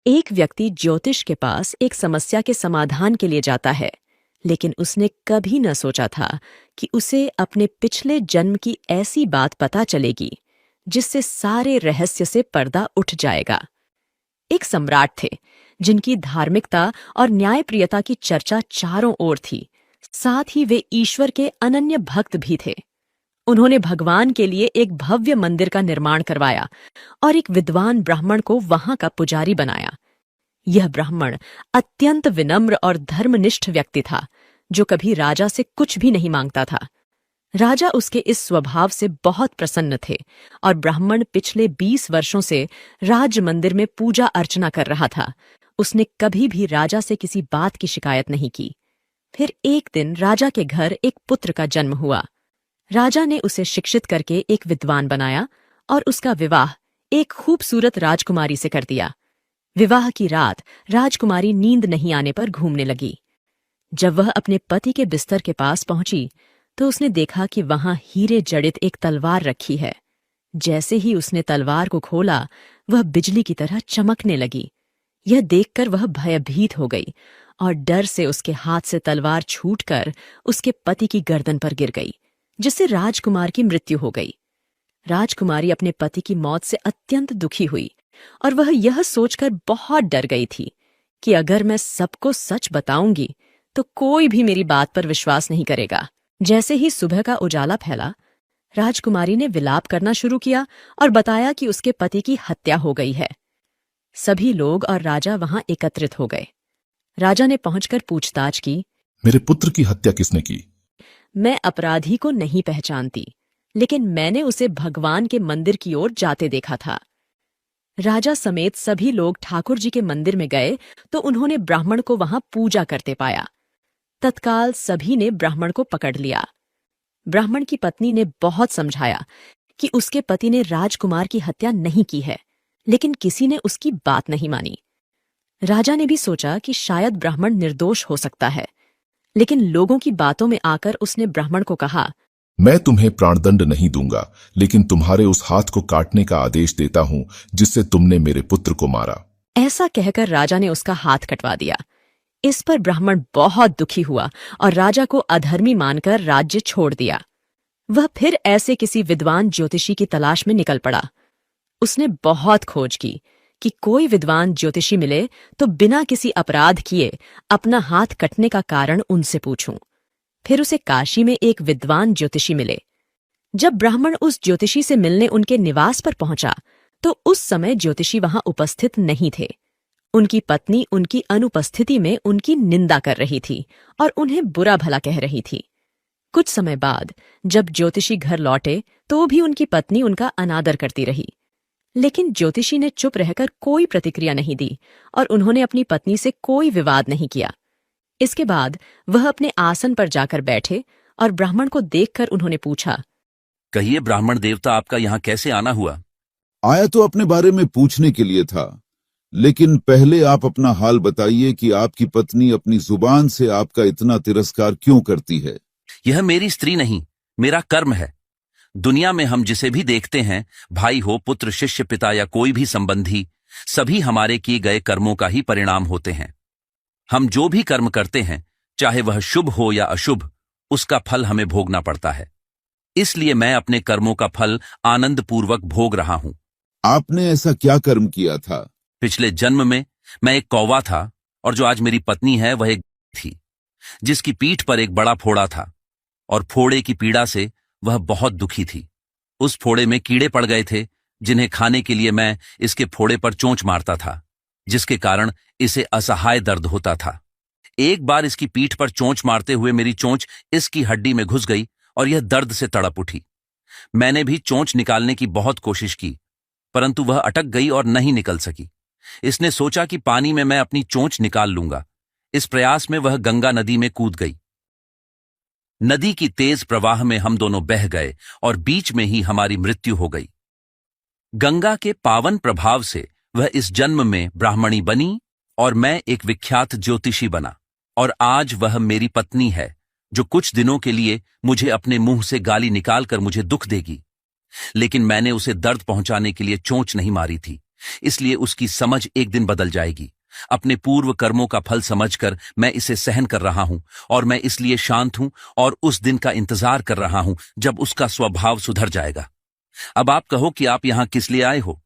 एक व्यक्ति ज्योतिष के पास एक समस्या के समाधान के लिए जाता है, लेकिन उसने कभी न सोचा था कि उसे अपने पिछले जन्म की ऐसी बात पता चलेगी जिससे सारे रहस्य से पर्दा उठ जाएगा। एक सम्राट थे जिनकी धार्मिकता और न्यायप्रियता की चर्चा चारों ओर थी। साथ ही वे ईश्वर के अनन्य भक्त भी थे। उन्होंने भगवान के लिए एक भव्य मंदिर का निर्माण करवाया और एक विद्वान ब्राह्मण को वहां का पुजारी बनाया। यह ब्राह्मण अत्यंत विनम्र और धर्मनिष्ठ व्यक्ति था, जो कभी राजा से कुछ भी नहीं मांगता था। राजा उसके इस स्वभाव से बहुत प्रसन्न थे और ब्राह्मण पिछले 20 वर्षों से राज मंदिर में पूजा अर्चना कर रहा था। उसने कभी भी राजा से किसी बात की शिकायत नहीं की। फिर एक दिन राजा के घर एक पुत्र का जन्म हुआ। राजा ने उसे शिक्षित करके एक विद्वान बनाया और उसका विवाह एक खूबसूरत राजकुमारी से कर दिया। विवाह की रात राजकुमारी नींद नहीं आने पर घूमने लगी। जब वह अपने पति के बिस्तर के पास पहुंची तो उसने देखा कि वहां हीरे जड़ित एक तलवार रखी है। जैसे ही उसने तलवार को खोला, वह बिजली की तरह चमकने लगी। यह देखकर वह भयभीत हो गई और डर से उसके हाथ से तलवार छूटकर उसके पति की गर्दन पर गिर गई, जिससे राजकुमार की मृत्यु हो गई। राजकुमारी अपने पति की मौत से अत्यंत दुखी हुई और वह यह सोचकर बहुत डर गई थी कि अगर मैं सबको सच बताऊंगी तो कोई भी मेरी बात पर विश्वास नहीं करेगा। जैसे ही सुबह का उजाला फैला, राजकुमारी ने विलाप करना शुरू किया और बताया कि उसके पति की हत्या हो गई है। सभी लोग और राजा वहां एकत्रित हो गए। राजा ने पहुंचकर पूछताछ की। मेरे पुत्र की हत्या किसने की? मैं अपराधी को नहीं पहचानती, लेकिन मैंने उसे भगवान के मंदिर की ओर जाते देखा था। राजा समेत सभी लोग ठाकुर जी के मंदिर में गए तो उन्होंने ब्राह्मण को वहां पूजा करते पाया। तत्काल सभी ने ब्राह्मण को पकड़ लिया। ब्राह्मण की पत्नी ने बहुत समझाया कि उसके पति ने राजकुमार की हत्या नहीं की है, लेकिन किसी ने उसकी बात नहीं मानी। राजा ने भी सोचा कि शायद ब्राह्मण निर्दोष हो सकता है, लेकिन लोगों की बातों में आकर उसने ब्राह्मण को कहा, मैं तुम्हें प्राणदंड नहीं दूंगा, लेकिन तुम्हारे उस हाथ को काटने का आदेश देता हूं जिससे तुमने मेरे पुत्र को मारा। ऐसा कहकर राजा ने उसका हाथ कटवा दिया। इस पर ब्राह्मण बहुत दुखी हुआ और राजा को अधर्मी मानकर राज्य छोड़ दिया। वह फिर ऐसे किसी विद्वान ज्योतिषी की तलाश में निकल पड़ा। उसने बहुत खोज की कि कोई विद्वान ज्योतिषी मिले तो बिना किसी अपराध किए अपना हाथ कटने का कारण उनसे पूछूं। फिर उसे काशी में एक विद्वान ज्योतिषी मिले। जब ब्राह्मण उस ज्योतिषी से मिलने उनके निवास पर पहुंचा तो उस समय ज्योतिषी वहां उपस्थित नहीं थे। उनकी पत्नी उनकी अनुपस्थिति में उनकी निंदा कर रही थी और उन्हें बुरा भला कह रही थी। कुछ समय बाद जब ज्योतिषी घर लौटे तो भी उनकी पत्नी उनका अनादर करती रही, लेकिन ज्योतिषी ने चुप रहकर कोई प्रतिक्रिया नहीं दी और उन्होंने अपनी पत्नी से कोई विवाद नहीं किया। इसके बाद वह अपने आसन पर जाकर बैठे और ब्राह्मण को देखकर उन्होंने पूछा, कहिए ब्राह्मण देवता, आपका यहाँ कैसे आना हुआ? आया तो अपने बारे में पूछने के लिए था, लेकिन पहले आप अपना हाल बताइए कि आपकी पत्नी अपनी जुबान से आपका इतना तिरस्कार क्यों करती है? यह मेरी स्त्री नहीं, मेरा कर्म है। दुनिया में हम जिसे भी देखते हैं, भाई हो, पुत्र, शिष्य, पिता या कोई भी संबंधी, सभी हमारे किए गए कर्मों का ही परिणाम होते हैं। हम जो भी कर्म करते हैं, चाहे वह शुभ हो या अशुभ, उसका फल हमें भोगना पड़ता है। इसलिए मैं अपने कर्मों का फल आनंद पूर्वक भोग रहा हूं। आपने ऐसा क्या कर्म किया था? पिछले जन्म में मैं एक कौवा था और जो आज मेरी पत्नी है वह एक थी, जिसकी पीठ पर एक बड़ा फोड़ा था और फोड़े की पीड़ा से वह बहुत दुखी थी। उस फोड़े में कीड़े पड़ गए थे, जिन्हें खाने के लिए मैं इसके फोड़े पर चोंच मारता था, जिसके कारण इसे असहाय दर्द होता था। एक बार इसकी पीठ पर चोंच मारते हुए मेरी चोंच इसकी हड्डी में घुस गई और यह दर्द से तड़प उठी। मैंने भी चोंच निकालने की बहुत कोशिश की, परंतु वह अटक गई और नहीं निकल सकी। इसने सोचा कि पानी में मैं अपनी चोंच निकाल लूंगा। इस प्रयास में वह गंगा नदी में कूद गई। नदी की तेज प्रवाह में हम दोनों बह गए और बीच में ही हमारी मृत्यु हो गई। गंगा के पावन प्रभाव से वह इस जन्म में ब्राह्मणी बनी और मैं एक विख्यात ज्योतिषी बना, और आज वह मेरी पत्नी है, जो कुछ दिनों के लिए मुझे अपने मुंह से गाली निकालकर मुझे दुख देगी। लेकिन मैंने उसे दर्द पहुंचाने के लिए चोंच नहीं मारी थी, इसलिए उसकी समझ एक दिन बदल जाएगी। अपने पूर्व कर्मों का फल समझकर मैं इसे सहन कर रहा हूं और मैं इसलिए शांत हूं और उस दिन का इंतजार कर रहा हूं जब उसका स्वभाव सुधर जाएगा। अब आप कहो कि आप यहां किस लिए आए हो?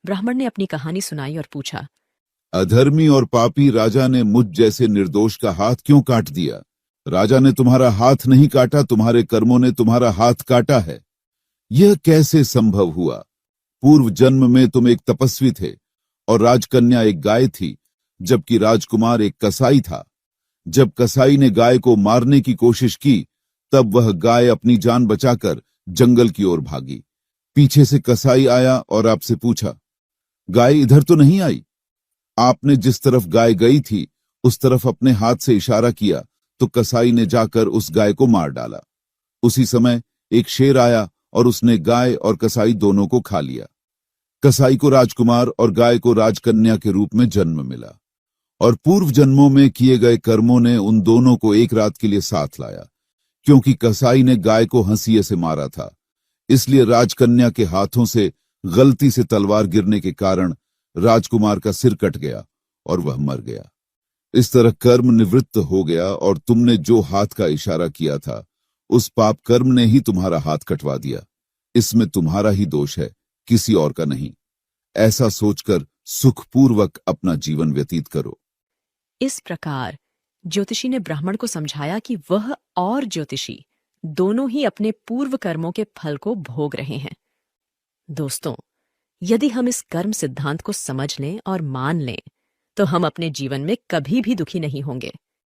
ब्राह्मण ने अपनी कहानी सुनाई और पूछा। अधर्मी और पापी राजा ने मुझ जैसे निर्दोष का हाथ क्यों काट दिया? राजा ने तुम्हारा हाथ नहीं काटा, तुम्हारे कर्मों ने तुम्हारा हाथ काटा है। यह कैसे संभव हुआ? पूर्व जन्म में तुम एक तपस्वी थे और राजकन्या एक गाय थी, जबकि राजकुमार एक कसाई था। जब कसाई ने गाय को मारने की कोशिश की, तब वह गाय अपनी जान बचाकर जंगल की ओर भागी। पीछे से कसाई आया और आपसे पूछा, गाय इधर तो नहीं आई? आपने जिस तरफ गाय गई थी उस तरफ अपने हाथ से इशारा किया तो कसाई ने जाकर उस गाय को मार डाला। उसी समय एक शेर आया और उसने गाय और कसाई दोनों को खा लिया। कसाई को राजकुमार और गाय को राजकन्या के रूप में जन्म मिला और पूर्व जन्मों में किए गए कर्मों ने उन दोनों को एक रात के लिए साथ लाया। क्योंकि कसाई ने गाय को हंसिये से मारा था, इसलिए राजकन्या के हाथों से गलती से तलवार गिरने के कारण राजकुमार का सिर कट गया और वह मर गया। इस तरह कर्म निवृत्त हो गया और तुमने जो हाथ का इशारा किया था उस पाप कर्म ने ही तुम्हारा हाथ कटवा दिया। इसमें तुम्हारा ही दोष है, किसी और का नहीं। ऐसा सोचकर सुखपूर्वक अपना जीवन व्यतीत करो। इस प्रकार ज्योतिषी ने ब्राह्मण को समझाया कि वह और ज्योतिषी दोनों ही अपने पूर्व कर्मों के फल को भोग रहे हैं। दोस्तों, यदि हम इस कर्म सिद्धांत को समझ लें और मान लें, तो हम अपने जीवन में कभी भी दुखी नहीं होंगे।